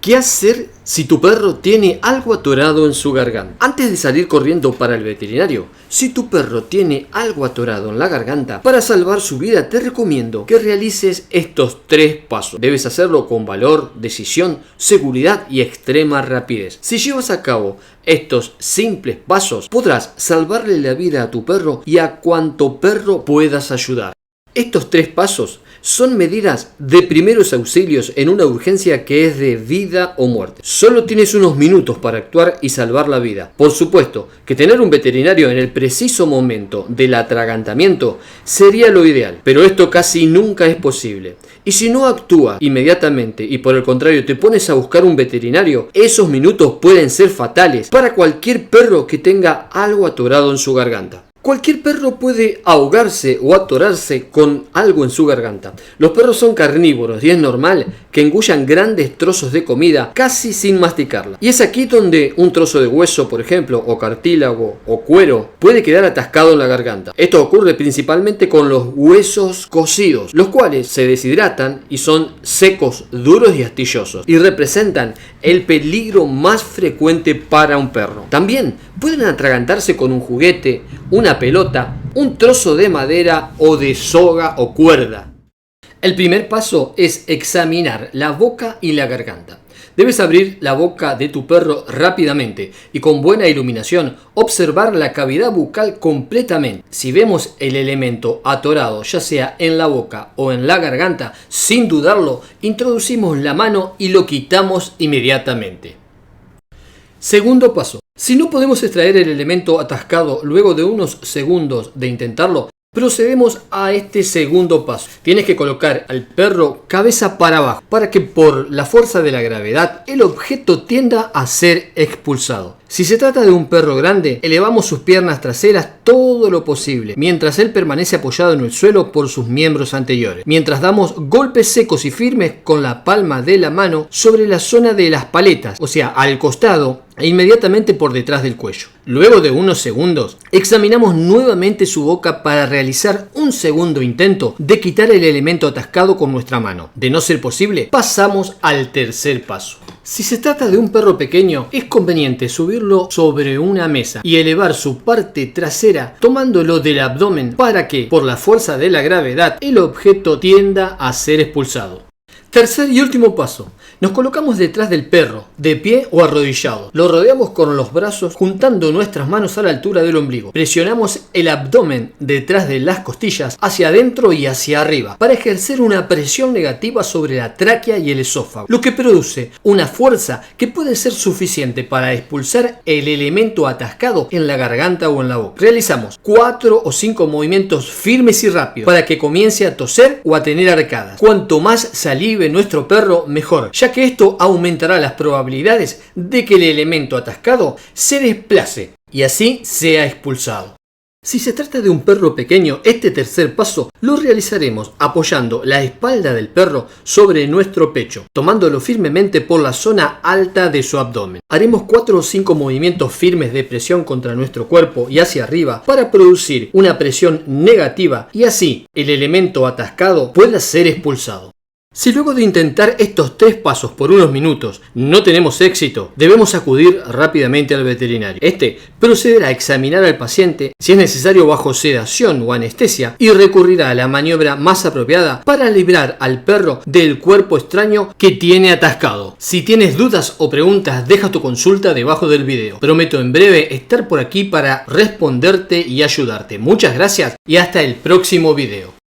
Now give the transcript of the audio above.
¿Qué hacer si tu perro tiene algo atorado en su garganta? Antes de salir corriendo para el veterinario, si tu perro tiene algo atorado en la garganta, para salvar su vida te recomiendo que realices estos 3 pasos. Debes hacerlo con valor, decisión, seguridad y extrema rapidez. Si llevas a cabo estos simples pasos, podrás salvarle la vida a tu perro y a cuanto perro puedas ayudar. Estos 3 pasos son medidas de primeros auxilios en una urgencia que es de vida o muerte. Solo tienes unos minutos para actuar y salvar la vida. Por supuesto que tener un veterinario en el preciso momento del atragantamiento sería lo ideal, pero esto casi nunca es posible. Y si no actúas inmediatamente y por el contrario te pones a buscar un veterinario, esos minutos pueden ser fatales para cualquier perro que tenga algo atorado en su garganta. Cualquier perro puede ahogarse o atorarse con algo en su garganta. Los perros son carnívoros y es normal que engullan grandes trozos de comida casi sin masticarla. Y es aquí donde un trozo de hueso, por ejemplo, o cartílago o cuero, puede quedar atascado en la garganta. Esto ocurre principalmente con los huesos cocidos, los cuales se deshidratan y son secos, duros y astillosos, y representan el peligro más frecuente para un perro. También pueden atragantarse con un juguete, una pelota, un trozo de madera o de soga o cuerda. El primer paso es examinar la boca y la garganta. Debes abrir la boca de tu perro rápidamente y con buena iluminación observar la cavidad bucal completamente. Si vemos el elemento atorado, ya sea en la boca o en la garganta, sin dudarlo, introducimos la mano y lo quitamos inmediatamente. Segundo paso. Si no podemos extraer el elemento atascado luego de unos segundos de intentarlo, procedemos a este segundo paso. Tienes que colocar al perro cabeza para abajo para que por la fuerza de la gravedad el objeto tienda a ser expulsado. Si se trata de un perro grande, elevamos sus piernas traseras todo lo posible, mientras él permanece apoyado en el suelo por sus miembros anteriores, mientras damos golpes secos y firmes con la palma de la mano sobre la zona de las paletas, o sea, al costado e inmediatamente por detrás del cuello. Luego de unos segundos, examinamos nuevamente su boca para realizar un segundo intento de quitar el elemento atascado con nuestra mano. De no ser posible, pasamos al tercer paso. Si se trata de un perro pequeño, es conveniente subirlo sobre una mesa y elevar su parte trasera tomándolo del abdomen para que, por la fuerza de la gravedad, el objeto tienda a ser expulsado. Tercer y último paso. Nos colocamos detrás del perro, de pie o arrodillado. Lo rodeamos con los brazos juntando nuestras manos a la altura del ombligo. Presionamos el abdomen detrás de las costillas hacia adentro y hacia arriba para ejercer una presión negativa sobre la tráquea y el esófago, lo que produce una fuerza que puede ser suficiente para expulsar el elemento atascado en la garganta o en la boca. Realizamos 4 o 5 movimientos firmes y rápidos para que comience a toser o a tener arcadas. Cuanto más salive nuestro perro, mejor, ya que esto aumentará las probabilidades de que el elemento atascado se desplace y así sea expulsado. Si se trata de un perro pequeño, este tercer paso lo realizaremos apoyando la espalda del perro sobre nuestro pecho, tomándolo firmemente por la zona alta de su abdomen. Haremos 4 o 5 movimientos firmes de presión contra nuestro cuerpo y hacia arriba para producir una presión negativa y así el elemento atascado pueda ser expulsado. Si luego de intentar estos 3 pasos por unos minutos no tenemos éxito, debemos acudir rápidamente al veterinario. Este procederá a examinar al paciente, si es necesario bajo sedación o anestesia, y recurrirá a la maniobra más apropiada para librar al perro del cuerpo extraño que tiene atascado. Si tienes dudas o preguntas, deja tu consulta debajo del video. Prometo en breve estar por aquí para responderte y ayudarte. Muchas gracias y hasta el próximo video.